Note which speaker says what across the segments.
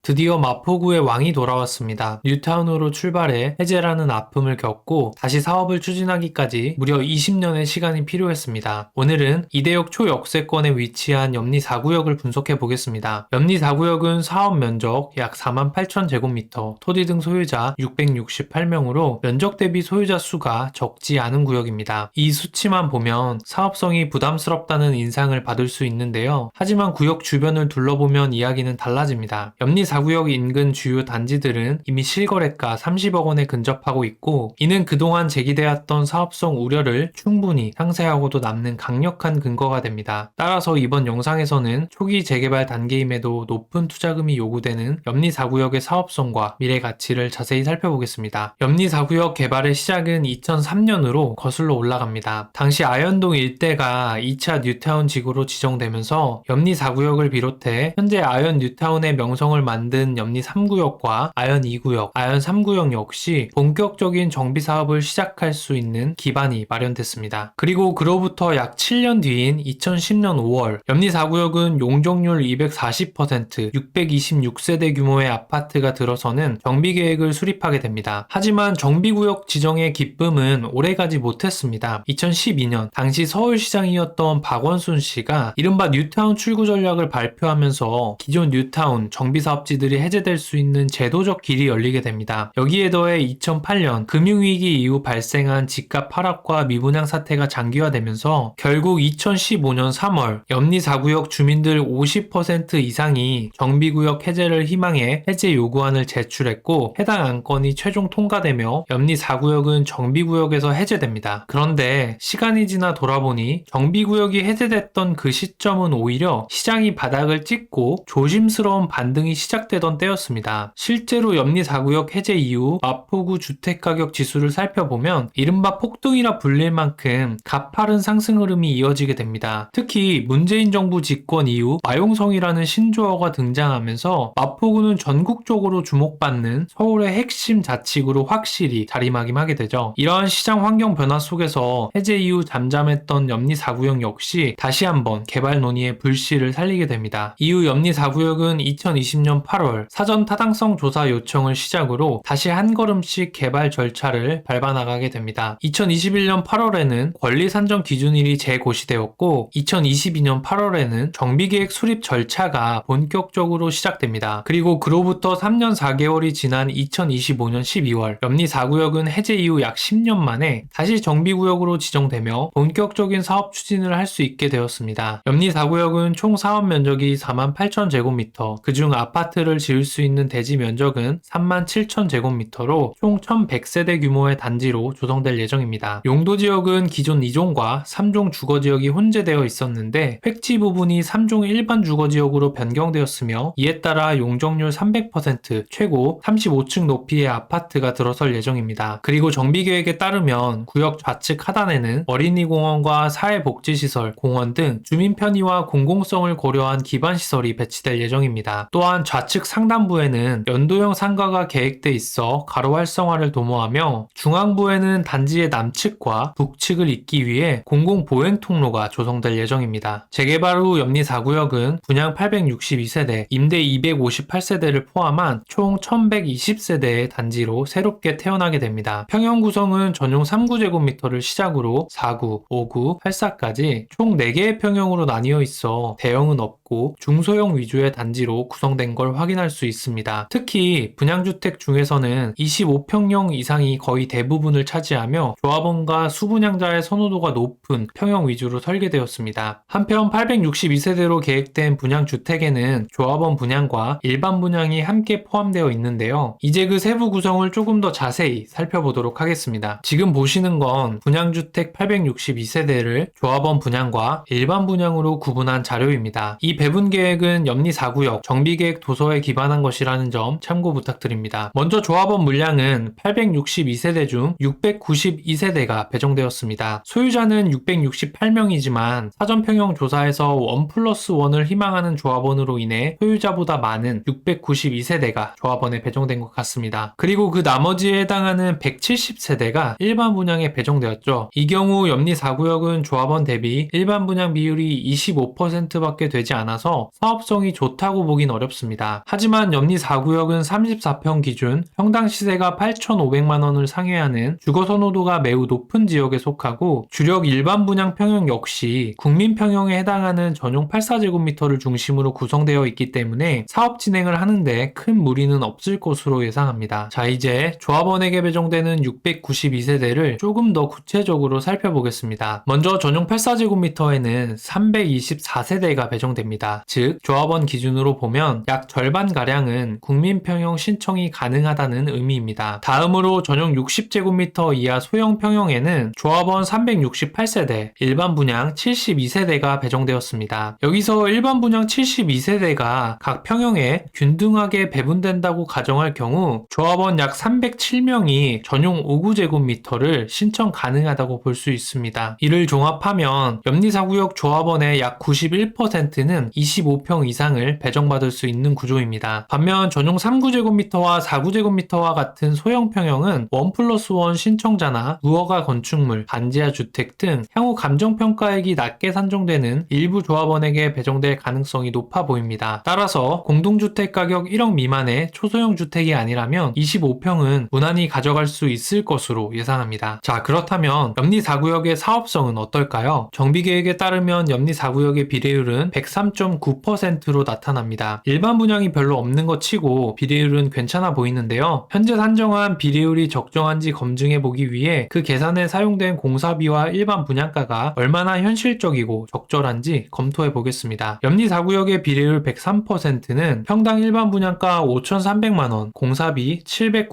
Speaker 1: 드디어 마포구의 왕이 돌아왔습니다. 뉴타운으로 출발해 해제라는 아픔을 겪고 다시 사업을 추진하기까지 무려 20년의 시간이 필요했습니다. 오늘은 이대역 초역세권에 위치한 염리 4구역을 분석해 보겠습니다. 염리 4구역은 사업 면적 약 48,000제곱미터, 토지 등 소유자 668명으로 면적 대비 소유자 수가 적지 않은 구역입니다. 이 수치만 보면 사업성이 부담스럽다는 인상을 받을 수 있는데요. 하지만 구역 주변을 둘러보면 이야기는 달라집니다. 염리 4구역 인근 주요 단지들은 이미 실거래가 30억 원에 근접하고 있고, 이는 그동안 제기되었던 사업성 우려를 충분히 상쇄하고도 남는 강력한 근거가 됩니다. 따라서 이번 영상에서는 초기 재개발 단계임에도 높은 투자금이 요구되는 염리 4구역의 사업성과 미래 가치를 자세히 살펴보겠습니다. 염리 4구역 개발의 시작은 2003년으로 거슬러 올라갑니다. 당시 아현동 일대가 2차 뉴타운 지구로 지정되면서 염리 4구역을 비롯해 현재 아현 뉴타운의 명성을 만든 염리 3구역과 아현 2구역, 아현 3구역 역시 본격적인 정비 사업을 시작할 수 있는 기반이 마련됐습니다. 그리고 그로부터 약 7년 뒤인 2010년 5월, 염리 4구역은 용적률 240%, 626세대 규모의 아파트가 들어서는 정비 계획을 수립하게 됩니다. 하지만 정비구역 지정의 기쁨은 오래가지 못했습니다. 2012년 당시 서울시장이었던 박원순 씨가 이른바 뉴타운 출구 전략을 발표하면서 기존 뉴타운 정비사업지들이 해제될 수 있는 제도적 길이 열리게 됩니다. 여기에 더해 2008년 금융위기 이후 발생한 집값 하락과 미분양 사태가 장기화되면서 결국 2015년 3월 염리 4구역 주민들 50% 이상이 정비구역 해제를 희망해 해제 요구안을 제출했고, 해당 안건이 최종 통과되며 염리 4구역은 정비구역에서 해제됩니다. 그런데 시간이 지나 돌아보니 정비구역이 해제됐던 그 시점은 오히려 시장이 바닥을 찍고 조심스러운 반등이 시작되던 때였습니다. 실제로 염리 4구역 해제 이후 마포구 주택가격 지수를 살펴보면 이른바 폭등이라 불릴 만큼 가파른 상승 흐름이 이어지게 됩니다. 특히 문재인 정부 집권 이후 마용성이라는 신조어가 등장하면서 마포구는 전국적으로 주목받는 서울의 핵심 자치구로 확실히 자리매김하게 되죠. 이러한 시장 환경 변화 속에서 해제 이후 잠잠했던 염리 4구역 역시 다시 한번 개발 논의의 불씨를 살리게 됩니다. 이후 염리 4구역은 2020년 8월 사전 타당성 조사 요청을 시작으로 다시 한 걸음씩 개발 절차를 밟아나가게 됩니다. 2021년 8월에는 권리 산정 기준일이 재고시되었고, 2022년 8월에는 정비계획 수립 절차가 본격적으로 시작됩니다. 그리고 그로부터 3년 4개월이 지난 2025년 12월 염리 4구역은 해제 이후 약 10년 만에 다시 정비구역으로 지정되며 본격적인 사업 추진을 할 수 있게 되었습니다. 염리 4구역은 총 사업 면적이 48,000제곱미터, 그중 아파트를 지을 수 있는 대지 면적은 37,000제곱미터로 총 1,100세대 규모의 단지로 조성될 예정입니다. 용도지역은 기존 2종과 3종 주거지역이 혼재되어 있었는데 획지 부분이 3종 일반 주거지역으로 변경되었으며, 이에 따라 용적률 300%, 최고 35층 높이의 아파트가 들어설 예정입니다. 그리고 정비계획에 따르면 구역 좌측 하단에는 어린이공원과 사회복지시설, 공원 등 주민 편의와 공공성을 고려한 기반시설이 배치될 예정입니다. 또한 좌측 상단부에는 연도형 상가가 계획돼 있어 가로 활성화를 도모하며, 중앙부에는 단지의 남측과 북측을 잇기 위해 공공보행통로가 조성될 예정입니다. 재개발 후 염리 4구역은 분양 862세대, 임대 258세대를 포함한 총 1120세대의 단지로 새롭게 태어나게 됩니다. 평형 구성은 전용 3구제곱미터를 시작으로 4구, 5구, 8사까지 총 4개의 평형으로 나뉘어 있어 대형은 없고 중소형 위주의 단지로 구성된 걸 확인할 수 있습니다. 특히 분양주택 중에서는 25평형 이상이 거의 대부분을 차지하며 조합원과 수분양자의 선호도가 높은 평형 위주로 설계되었습니다. 한편 862세대로 계획된 분양주택에는 조합원 분양과 일반 분양이 함께 포함되어 있는데요. 이제 그 세부 구성을 조금 더 자세히 살펴보도록 하겠습니다. 지금 보시는 건 분양주택 862세대를 조합원 분양과 일반 분양으로 구분한 자료입니다. 이 배분 계획은 염리 4구역 정비계획 도서에 기반한 것이라는 점 참고 부탁드립니다. 먼저 조합원 물량은 862세대 중 692세대가 배정되었습니다. 소유자는 668명이지만 사전평형 조사에서 1+1을 희망하는 조합원으로 인해 소유자보다 많은 692세대가 조합원에 배정된 것 같습니다. 그리고 그 나머지에 해당하는 170세대가 일반 분양에 배정되었죠. 이 경우 염리 4구역은 조합원 대비 일반 분양 비율이 25%밖에 되지 않아서 사업성이 좋다고 보긴 어렵습니다. 있습니다. 하지만 염리 4구역은 34평 기준 평당 시세가 8,500만원을 상회하는 주거 선호도가 매우 높은 지역에 속하고 주력 일반 분양 평형 역시 국민 평형에 해당하는 전용 84제곱미터를 중심으로 구성되어 있기 때문에 사업 진행을 하는데 큰 무리는 없을 것으로 예상합니다. 자, 이제 조합원에게 배정되는 692세대를 조금 더 구체적으로 살펴보겠습니다. 먼저 전용 84제곱미터에는 324세대가 배정됩니다. 즉 조합원 기준으로 보면 약 절반가량은 국민평형 신청이 가능하다는 의미입니다. 다음으로 전용 60제곱미터 이하 소형 평형에는 조합원 368세대, 일반 분양 72세대가 배정되었습니다. 여기서 일반 분양 72세대가 각 평형에 균등하게 배분된다고 가정할 경우 조합원 약 307명이 전용 59제곱미터를 신청 가능하다고 볼 수 있습니다. 이를 종합하면 염리 4구역 조합원의 약 91%는 25평 이상을 배정받을 수 있는 구조입니다. 반면 전용 39제곱미터와 4구제곱미터와 같은 소형 평형은 1+1 신청자나 무허가 건축물, 반지하 주택 등 향후 감정평가액이 낮게 산정되는 일부 조합원에게 배정될 가능성이 높아 보입니다. 따라서 공동주택 가격 1억 미만의 초소형 주택이 아니라면 25평은 무난히 가져갈 수 있을 것으로 예상합니다. 자, 그렇다면 염리 4구역의 사업성은 어떨까요? 정비계획에 따르면 염리 4구역의 비례율은 103.9%로 나타납니다. 일반 분양이 별로 없는 것 치고 비례율은 괜찮아 보이는데요. 현재 산정한 비례율이 적정한지 검증해보기 위해 그 계산에 사용된 공사비와 일반 분양가가 얼마나 현실적이고 적절한지 검토해보겠습니다. 염리 4구역의 비례율 103%는 평당 일반 분양가 5,300만원, 공사비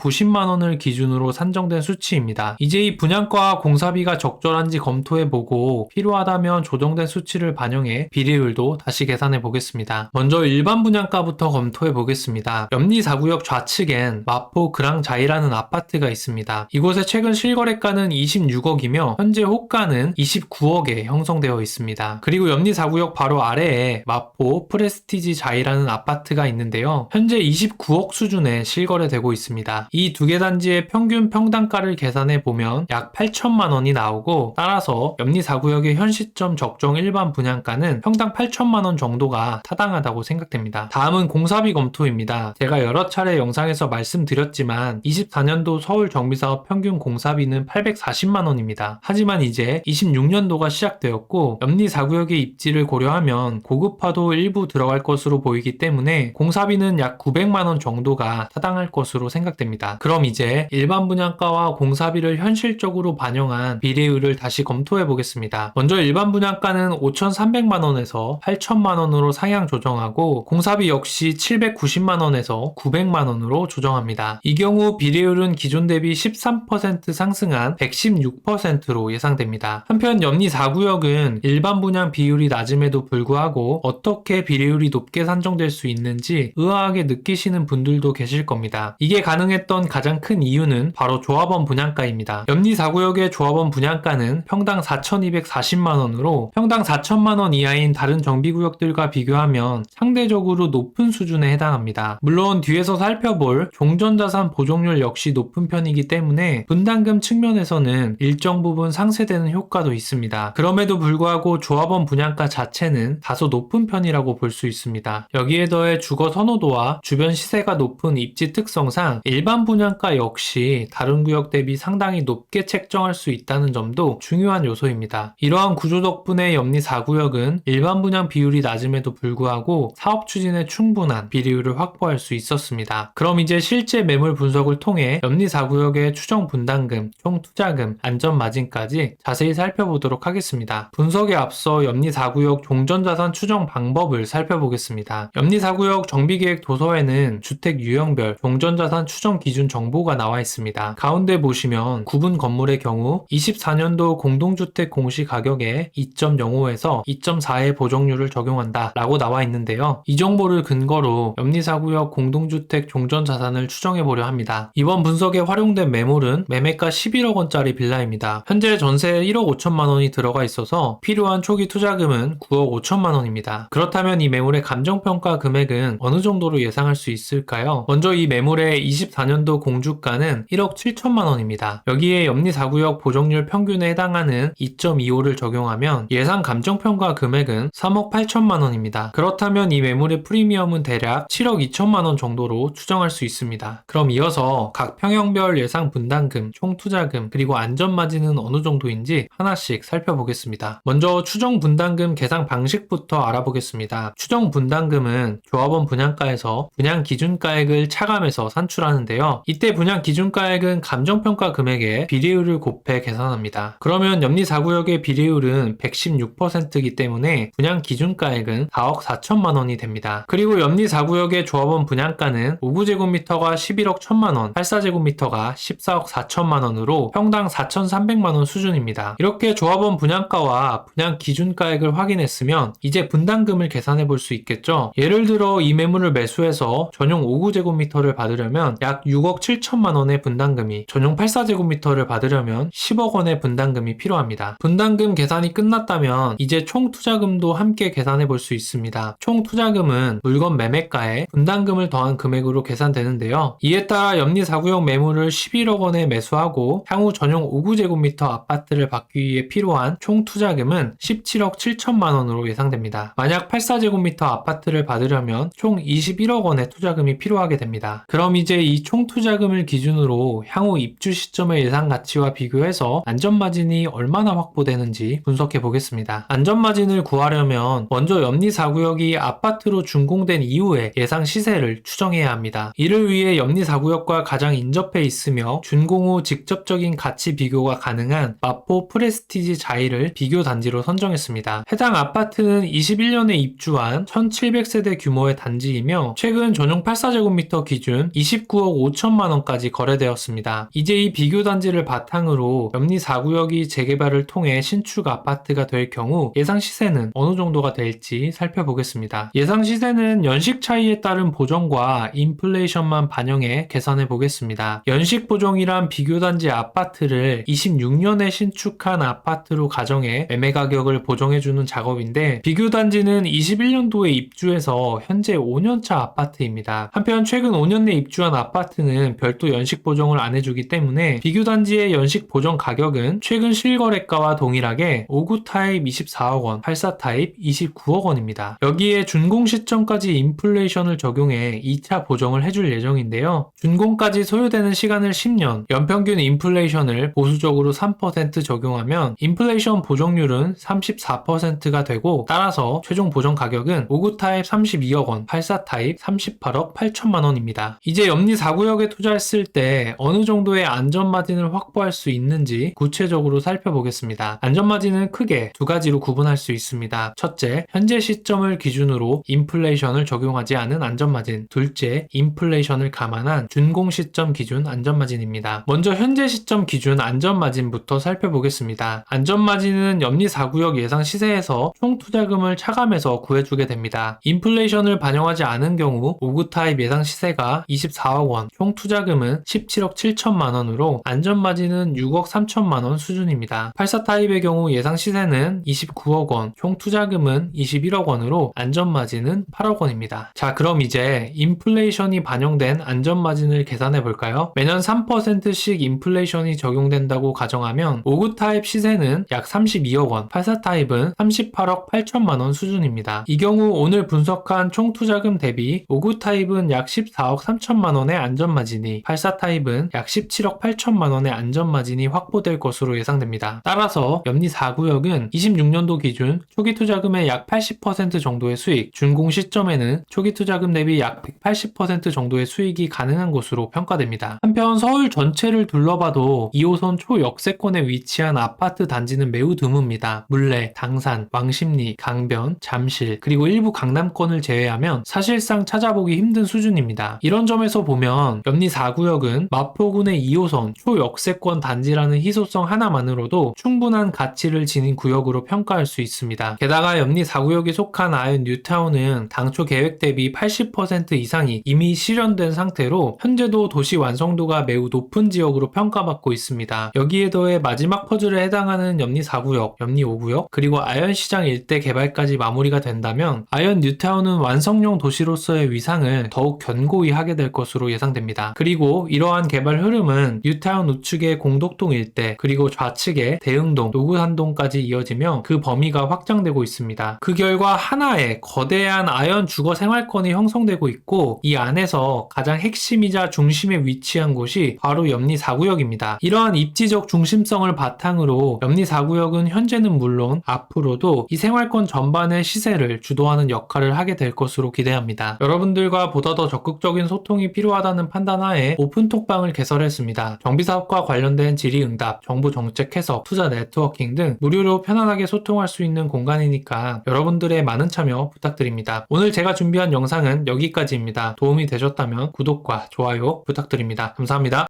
Speaker 1: 790만원을 기준으로 산정된 수치입니다. 이제 이 분양가와 공사비가 적절한지 검토해보고 필요하다면 조정된 수치를 반영해 비례율도 다시 계산해보겠습니다. 먼저 일반 분양가부터 검토해보겠습니다. 염리 4구역 좌측엔 마포 그랑자이라는 아파트가 있습니다. 이곳의 최근 실거래가는 26억이며 현재 호가는 29억에 형성되어 있습니다. 그리고 염리 4구역 바로 아래에 마포 프레스티지 자이라는 아파트가 있는데요. 현재 29억 수준에 실거래되고 있습니다. 이 두 개 단지의 평균 평당가를 계산해보면 약 8천만원이 나오고 따라서 염리 4구역의 현 시점 적정 일반 분양가는 평당 8천만원 정도가 타당하다고 생각됩니다. 다음은 공사비 검토입니다. 제가 여러 차례 영상에서 말씀드렸지만 24년도 서울 정비사업 평균 공사비는 840만원입니다. 하지만 이제 26년도가 시작되었고 염리 4구역의 입지를 고려하면 고급화도 일부 들어갈 것으로 보이기 때문에 공사비는 약 900만원 정도가 타당할 것으로 생각됩니다. 그럼 이제 일반 분양가와 공사비를 현실적으로 반영한 비례율을 다시 검토해 보겠습니다. 먼저 일반 분양가는 5,300만원에서 8천만원으로 상향 조정하고 공사비 역시 790만원에서 900만원으로 조정합니다. 이 경우 비례율은 기존 대비 13% 상승한 116%로 예상됩니다. 한편 염리 4구역은 일반 분양 비율이 낮음에도 불구하고 어떻게 비례율이 높게 산정될 수 있는지 의아하게 느끼시는 분들도 계실 겁니다. 이게 가능했던 가장 큰 이유는 바로 조합원 분양가입니다. 염리 4구역의 조합원 분양가는 평당 4,240만원으로 평당 4천만원 이하인 다른 정비구역들과 비교하면 상대적으로 높은 수준에 해당합니다. 물론 뒤에서 살펴볼 종전자산 보존율 역시 높은 편이기 때문에 분담금 측면에서는 일정 부분 상쇄되는 효과도 있습니다. 그럼에도 불구하고 조합원 분양가 자체는 다소 높은 편이라고 볼 수 있습니다. 여기에 더해 주거 선호도와 주변 시세가 높은 입지 특성상 일반 분양가 역시 다른 구역 대비 상당히 높게 책정할 수 있다는 점도 중요한 요소입니다. 이러한 구조 덕분에 염리 4구역은 일반 분양 비율이 낮음에도 불구하고 사업 추진에 충분한 비례율을 확보할 수 있었습니다. 그럼 이제 실제 매물 분석을 통해 염리 4구역의 추정 분담금, 총 투자금, 안전마진까지 자세히 살펴보도록 하겠습니다. 분석에 앞서 염리 4구역 종전자산 추정 방법을 살펴보겠습니다. 염리 4구역 정비계획 도서에는 주택 유형별 종전자산 추정 기준 정보가 나와 있습니다. 가운데 보시면 구분 건물의 경우 24년도 공동주택 공시가격에 2.05에서 2.4의 보정률을 적용한다 라고 나와 있는데요. 이 정보를 근거로 염리 4구역 공동주택 종전자산을 추정해보려 합니다. 이번 분석에 활용된 매물은 매매가 11억 원짜리 빌라입니다. 현재 전세에 1억 5천만 원이 들어가 있어서 필요한 초기 투자금은 9억 5천만 원입니다. 그렇다면 이 매물의 감정평가 금액은 어느 정도로 예상할 수 있을까요? 먼저 이 매물의 24년도 공주가는 1억 7천만 원입니다. 여기에 염리 4구역 보정률 평균에 해당하는 2.25를 적용하면 예상 감정평가 금액은 3억 8천만 원입니다. 그렇다면 이 매물의 프리미엄은 대략 7억 2천만 원 정도로 추정할 수 있습니다. 그럼 이어서 각 평형별 예상 분담금, 총 투자금, 그리고 안전마진은 어느 정도인지 하나씩 살펴보겠습니다. 먼저 추정 분담금 계산 방식부터 알아보겠습니다. 추정 분담금은 조합원 분양가에서 분양 기준가액을 차감해서 산출하는데요. 이때 분양 기준가액은 감정평가 금액에 비례율을 곱해 계산합니다. 그러면 염리4구역의 비례율은 116%이기 때문에 분양 기준가액은 4억 4천만 원이 됩니다. 그리고 염리4구역의 조합원 분양가는 5구제곱미터가 11억 1천만 원, 84제곱미터가 14억 4천만 원으로 평당 4,300만 원 수준입니다. 이렇게 조합원 분양가와 분양 기준가액을 확인했으면 이제 분담금을 계산해 볼 수 있겠죠. 예를 들어 이 매물을 매수해서 전용 5구제곱미터를 받으려면 약 6억 7천만 원의 분담금이, 전용 84제곱미터를 받으려면 10억 원의 분담금이 필요합니다. 분담금 계산이 끝났다면 이제 총 투자금도 함께 계산해 볼 수 있습니다. 총 투자금은 물건 매매가에 분담금을 더한 금액으로 계산되는데요. 이에 따라 염리4구역 매물을 11억 원에 매수하고 향후 전용 5구제곱미터 아파트를 받기 위해 필요한 총 투자금은 17억 7천만 원으로 예상됩니다. 만약 84제곱미터 아파트를 받으려면 총 21억 원의 투자금이 필요하게 됩니다. 그럼 이제 이 총 투자금을 기준으로 향후 입주 시점의 예상 가치와 비교해서 안전마진이 얼마나 확보되는지 분석해 보겠습니다. 안전마진을 구하려면 먼저 염리4구역이 아파트로 준공된 이후에 예상 시세를 추정해야 합니다. 이를 위해 염리4구역과 가장 인접해 있으며 준공 후 직접적인 가치 비교가 가능한 마포 프레스티지 자이를 비교 단지로 선정했습니다. 해당 아파트는 21년에 입주한 1700세대 규모의 단지이며 최근 전용 84제곱미터 기준 29억 5천만 원까지 거래되었습니다. 이제 이 비교 단지를 바탕으로 염리4구역이 재개발을 통해 신축 아파트가 될 경우 예상 시세는 어느 정도가 될지 살펴보겠습니다. 예상 시세는 연식 차이에 따른 보정과 인플레이션만 반영해 계산해 보겠습니다. 연식 보정이란 비교 단지 아파트를 26년에 신축한 아파트로 가정해 매매 가격을 보정해주는 작업인데, 비교 단지는 21년도에 입주해서 현재 5년차 아파트입니다. 한편 최근 5년 내 입주한 아파트는 별도 연식 보정을 안 해주기 때문에 비교 단지의 연식 보정 가격은 최근 실거래가와 동일하게 5구 타입 24억 원, 84 타입 29억 원입니다. 여기에 준공 시점까지 인플레이션을 적용해 2차 보정을 해줄 예정인데요. 준공까지 소요되는 시간을 10년, 연평균 인플레이션을 보수적으로 3% 적용하면 인플레이션 보정률은 34%가 되고, 따라서 최종 보정 가격은 5구 타입 32억 원, 84 타입 38억 8천만 원입니다. 이제 염리4구역에 투자했을 때 어느 정도의 안전마진을 확보할 수 있는지 구체적으로 살펴보겠습니다. 안전마진은 크게 두 가지로 구분할 수 있습니다. 첫째, 현재 시점을 기준으로 인플레이션을 적용하지 않은 안전마진. 둘째, 인플레이션을 감안한 준공 시점 기준 안전마진입니다. 먼저 현재 시점 기준 안전마진부터 살펴보겠습니다. 안전마진은 염리4구역 예상 시세에서 총 투자금을 차감해서 구해주게 됩니다. 인플레이션을 반영하지 않은 경우 5구 타입 예상 시세가 24억 원, 총 투자금은 17억 7천만 원으로 안전마진은 6억 3천만 원 수준입니다. 84 타입의 경우 예상 시세는 29억 원, 총 투자금은 21억 원으로 안전마진은 8억 원입니다. 자, 그럼 이제 인플레이션이 반영된 안전마진을 계산해 볼까요? 매년 3%씩 인플레이션이 적용된다고 가정하면 5구 타입 시세는 약 32억 원, 84 타입은 38억 8천만 원 수준입니다. 이 경우 오늘 분석한 총 투자금 대비 5구 타입은 약 14억 3천만 원의 안전마진이, 84 타입은 약 17억 8천만 원의 안전마진이 확보될 것으로 예상됩니다. 따라서 염리4구역은 26년도 기준 초기 투자금의 약 80% 정도의 수익, 준공 시점에는 초기 투자금 대비 약 180% 정도의 수익이 가능한 곳으로 평가됩니다. 한편 서울 전체를 둘러봐도 2호선 초역세권에 위치한 아파트 단지는 매우 드뭅니다. 물레, 당산, 왕십리, 강변, 잠실, 그리고 일부 강남권을 제외하면 사실상 찾아보기 힘든 수준입니다. 이런 점에서 보면 염리4구역은 마포군의 2호선 초역세권 단지라는 희소성 하나만으로도 충분한 가치를 지닌 구역으로 평가할 수 있습니다. 게다가 염리4구역에 속한 아현 뉴타운은 당초 계획 대비 80% 이상이 이미 실현된 상태로 현재도 도시 완성도가 매우 높은 지역으로 평가받고 있습니다. 여기에 더해 마지막 퍼즐에 해당하는 염리4구역, 염리5구역, 그리고 아현시장 일대 개발까지 마무리가 된다면 아현 뉴타운은 완성용 도시로서의 위상을 더욱 견고히 하게 될 것으로 예상됩니다. 그리고 이러한 개발 흐름은 뉴타운 우측의 공덕동 일대, 그리고 좌측의 대흥동, 노구산동까지 이어지며 그 범위가 확장되고 있습니다. 그 결과 하나의 거대한 아현 주거 생활권이 형성되고 있고 이 안에서 가장 핵심이자 중심에 위치한 곳이 바로 염리 4구역입니다. 이러한 입지적 중심성을 바탕으로 염리 4구역은 현재는 물론 앞으로도 이 생활권 전반의 시세를 주도하는 역할을 하게 될 것으로 기대합니다. 여러분들과 보다 더 적극적인 소통이 필요하다는 판단하에 오픈톡방을 개설했습니다. 정비사업과 관련된 질의응답, 정부 정책 해석, 투자 네트워킹 등 무료로 편안하게 소통할 수 있는 공간이니까 여러분들의 많은 참여 부탁드립니다. 오늘 제가 준비한 영상은 여기까지입니다. 도움이 되셨다면 구독과 좋아요 부탁드립니다. 감사합니다.